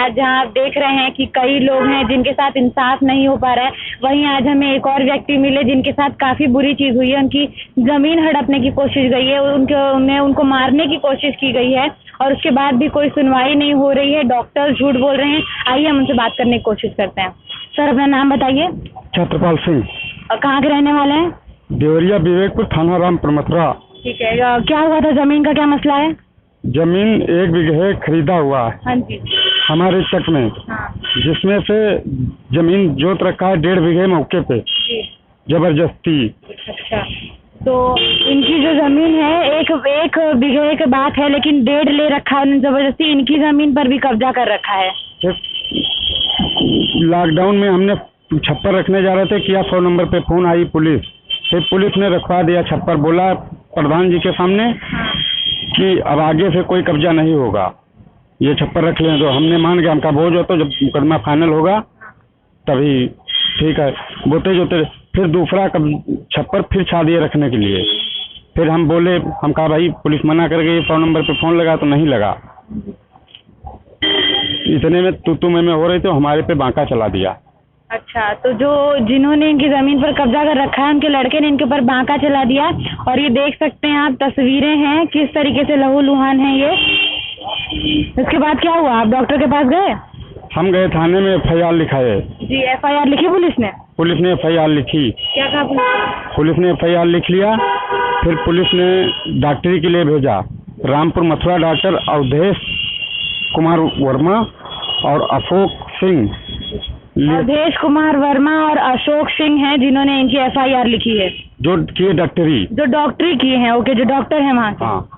आज जहाँ आप देख रहे हैं कि कई लोग हैं जिनके साथ इंसाफ नहीं हो पा रहा है, वहीं आज हमें एक और व्यक्ति मिले जिनके साथ काफी बुरी चीज हुई है। उनकी जमीन हड़पने की कोशिश गई है, उनको मारने की कोशिश की गई है और उसके बाद भी कोई सुनवाई नहीं हो रही है। डॉक्टर झूठ बोल रहे हैं। आइए हम उनसे बात करने की कोशिश करते हैं। सर, अपना नाम बताइए। छत्रपाल सिंह। कहाँ के रहने वाले हैं? देवरिया, विवेकपुर थाना, रामपुर, मथुरा। ठीक है, क्या हुआ था? जमीन का क्या मसला है? जमीन 1 बीघे खरीदा हुआ है। हाँ जी। हमारे चक में। हाँ। जिसमें से जमीन जोत रखा है 1.5 बीघे मौके पे जी। जबरदस्ती। अच्छा, तो इनकी जो जमीन है एक बीघे की बात है, लेकिन 1.5 ले रखा है जबरदस्ती। इनकी जमीन पर भी कब्जा कर रखा है। लॉकडाउन में हमने छप्पर रखने जा रहे थे, किया 100 नंबर पे फोन, आई पुलिस। फिर पुलिस ने रखवा दिया छप्पर। बोला प्रधान जी के सामने कि अब आगे से कोई कब्जा नहीं होगा, ये छप्पर रख लें। तो हमने मान गया, हमका बोझ हो तो जब मुकदमा फाइनल होगा तभी ठीक है। बोते जोते फिर दूसरा छप्पर फिर छा दिए रखने के लिए। फिर हम बोले, हम कहा भाई पुलिस मना कर गई, 100 नंबर पे फोन लगा तो नहीं लगा। इतने में तू मैं हो रही तो हमारे पे बांका चला दिया। अच्छा, तो जिन्होंने इनकी जमीन पर कब्जा कर रखा है उनके लड़के ने इनके ऊपर बांका चला दिया। और ये देख सकते हैं आप, तस्वीरें हैं किस तरीके से लहूलुहान है ये। इसके बाद क्या हुआ? आप डॉक्टर के पास गए? हम गए थाने में, FIR लिखाए। जी, FIR लिखी पुलिस ने? पुलिस ने FIR लिखी। क्या कहा पुलिस ने? FIR लिख लिया। फिर पुलिस ने डॉक्टरी के लिए भेजा। रामपुर मथुरा डॉक्टर अवधेश कुमार वर्मा और अशोक सिंह। अवधेश कुमार वर्मा और अशोक सिंह हैं जिन्होंने इनकी FIR लिखी है, जो किए डॉक्टरी, जो डॉक्टरी किए हैं। ओके, जो डॉक्टर है वहाँ। हाँ,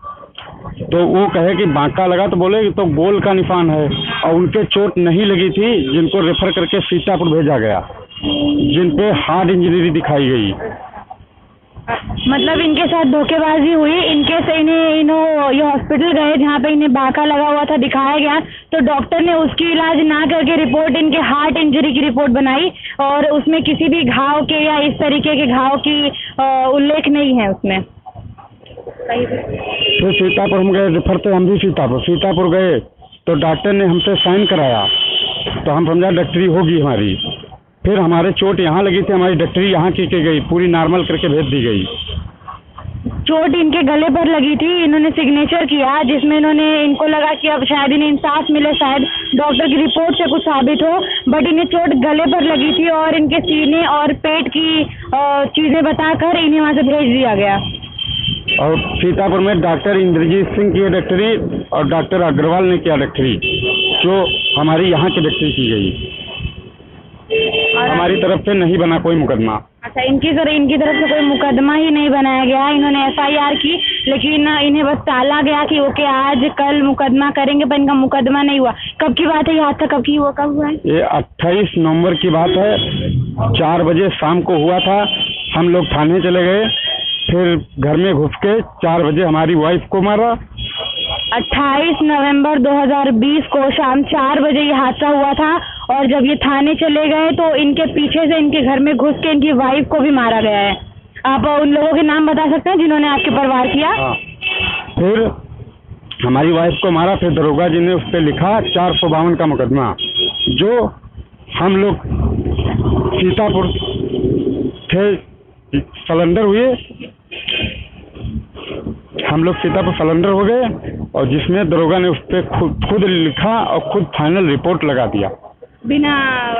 तो वो कहे कि बांका लगा तो बोले कि तो गोल का निशान है। और उनके चोट नहीं लगी थी, जिनको रेफर करके सीतापुर भेजा गया, जिन पे हार्ट इंजरी दिखाई गई। मतलब इनके साथ धोखेबाजी हुई। इनके से ये हॉस्पिटल गए जहाँ पे इन्हें बांका लगा हुआ था, दिखाया गया तो डॉक्टर ने उसकी इलाज ना करके रिपोर्ट इनके हार्ट इंजरी की रिपोर्ट बनाई और उसमें किसी भी घाव के या इस तरीके के घाव की उल्लेख नहीं है उसमें। तो सीतापुर हम गए, रेफर थे हम भी सीतापुर गए तो डॉक्टर ने हमसे साइन कराया तो हम समझा डॉक्टरी होगी हमारी। फिर हमारे चोट यहाँ लगी थी, हमारी डॉक्टरी यहाँ की गई, पूरी नॉर्मल करके भेज दी गई। चोट इनके गले पर लगी थी, इन्होंने सिग्नेचर किया जिसमें इनको लगा कि अब शायद इन्हें इंसाफ मिले, शायद डॉक्टर की रिपोर्ट से कुछ साबित हो, बट इन्हें चोट गले पर लगी थी और इनके सीने और पेट की चीजें बताकर इन्हें वहाँ से भेज दिया गया। और सीतापुर में डॉक्टर इंद्रजीत सिंह की डॉक्टरी और डॉक्टर अग्रवाल ने किया डॉक्टरी, जो हमारी यहाँ की डॉक्टरी की गई। हमारी तरफ से नहीं बना कोई मुकदमा। अच्छा, इनकी तरफ से कोई मुकदमा ही नहीं बनाया गया। इन्होंने FIR की, लेकिन इन्हें बस टाला गया कि ओके आज कल मुकदमा करेंगे, पर इनका मुकदमा नहीं हुआ। कब की बात है ये हादसा? कब हुआ है? ये 28 नवंबर की बात है। 4 बजे शाम को हुआ था। हम लोग थाने चले गए, फिर घर में घुस के 4 बजे हमारी वाइफ को मारा। 28 नवंबर 2020 को शाम 4 बजे ये हादसा हुआ था और जब ये थाने चले गए तो इनके पीछे से इनके घर में घुस के इनकी वाइफ को भी मारा गया है। आप उन लोगों के नाम बता सकते हैं जिन्होंने आपके परिवार किया? हाँ। फिर हमारी वाइफ को मारा, फिर दरोगा जी ने उस पर लिखा 452 का मुकदमा, जो हम लोग सीतापुर थे, सलेंडर हुए, हम लोग सीतापुर सलेंडर हो गए और जिसमें दरोगा ने उस पर खुद लिखा और खुद फाइनल रिपोर्ट लगा दिया बिना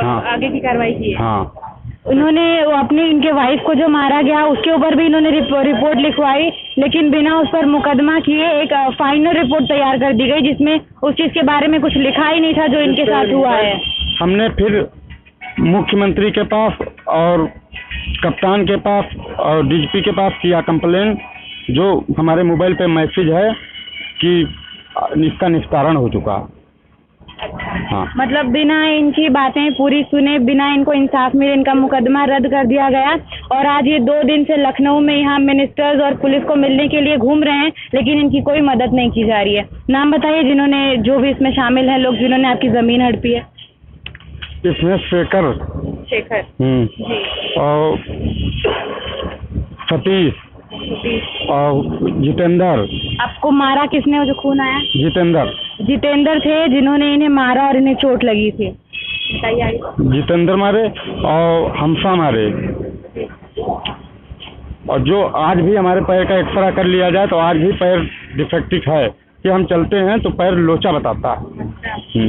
हाँ। आगे की कार्रवाई किए। हाँ, उन्होंने अपनी इनके वाइफ को जो मारा गया उसके ऊपर भी इन्होंने रिपोर्ट लिखवाई, लेकिन बिना उस पर मुकदमा किए एक फाइनल रिपोर्ट तैयार कर दी गई जिसमें उस चीज के बारे में कुछ लिखा ही नहीं था जो इनके साथ हुआ है। हमने फिर मुख्यमंत्री के पास और कप्तान के पास और DGP के पास किया कंप्लेन, जो हमारे मोबाइल पे मैसेज है कि इसका निस्तारण हो चुका। हाँ। मतलब बिना इनकी बातें पूरी सुने, बिना इनको इंसाफ मिले इनका मुकदमा रद्द कर दिया गया और आज ये 2 दिन से लखनऊ में यहाँ मिनिस्टर्स और पुलिस को मिलने के लिए घूम रहे हैं, लेकिन इनकी कोई मदद नहीं की जा रही है। नाम बताइए जिन्होंने, जो भी इसमें शामिल हैं लोग जिन्होंने आपकी जमीन हड़पी है। इसमें शेखर जी। और सतीश और जितेंद्र। आपको मारा किसने, वो जो खून आया? जितेंद्र थे जिन्होंने इन्हें मारा और इन्हें चोट लगी थी। बताइए आगे। जितेंद्र मारे और हमसा मारे। और जो आज भी हमारे पैर का एक्सरा कर लिया जाए तो आज भी पैर डिफेक्टिव है कि हम चलते हैं तो पैर लोचा बताता है।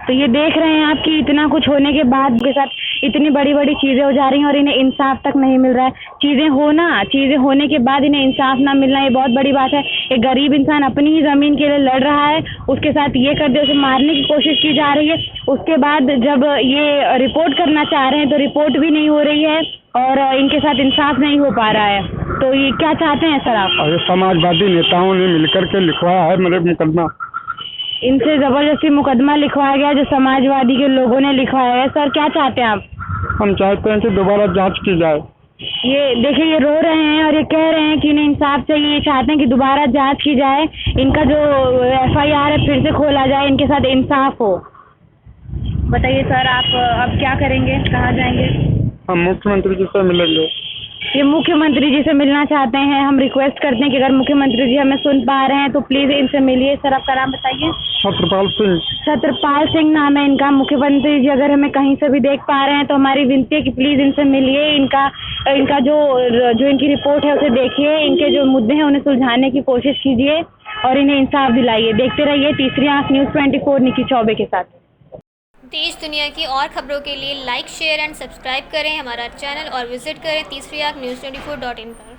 तो ये देख रहे हैं आप कि इतना कुछ होने के बाद उनके साथ इतनी बड़ी बड़ी चीज़ें हो जा रही हैं और इन्हें इंसाफ तक नहीं मिल रहा है। चीज़ें होने के बाद इन्हें इंसाफ ना मिलना ये बहुत बड़ी बात है। एक गरीब इंसान अपनी ही ज़मीन के लिए लड़ रहा है, उसके साथ ये कर दे, उसे मारने की कोशिश की जा रही है। उसके बाद जब ये रिपोर्ट करना चाह रहे हैं तो रिपोर्ट भी नहीं हो रही है और इनके साथ इंसाफ नहीं हो पा रहा है। तो ये क्या चाहते हैं सर आप? और समाजवादी नेताओं ने मिलकर के लिखवाया है मेरे मुकदमा। इनसे जबरदस्ती मुकदमा लिखवाया गया जो समाजवादी के लोगों ने लिखवाया है। सर क्या चाहते हैं आप? हम चाहते हैं कि दोबारा जांच की जाए। ये देखिए ये रो रहे हैं और ये कह रहे हैं कि इन्हें इंसाफ चाहिए, ये चाहते हैं कि दोबारा जांच की जाए, इनका जो FIR है फिर से खोला जाए, इनके साथ इंसाफ हो। बताइए सर आप अब क्या करेंगे, कहाँ जाएंगे? हम मुख्यमंत्री जी से मिलेंगे। ये मुख्यमंत्री जी से मिलना चाहते हैं। हम रिक्वेस्ट करते हैं कि अगर मुख्यमंत्री जी हमें सुन पा रहे हैं तो प्लीज़ इनसे मिलिए। सर आपका नाम बताइए। सत्रपाल सिंह नाम है इनका। मुख्यमंत्री जी अगर हमें कहीं से भी देख पा रहे हैं तो हमारी विनती है कि प्लीज़ इनसे मिलिए। इनका जो इनकी रिपोर्ट है उसे देखिए, इनके जो मुद्दे हैं उन्हें सुलझाने की कोशिश कीजिए और इन्हें इंसाफ दिलाइए। देखते रहिए तीसरी आंख न्यूज़ 24 निकी चौबे के साथ। देश दुनिया की और खबरों के लिए लाइक शेयर एंड सब्सक्राइब करें हमारा चैनल और विजिट करें तीसरी आंख न्यूज़ 24.in पर।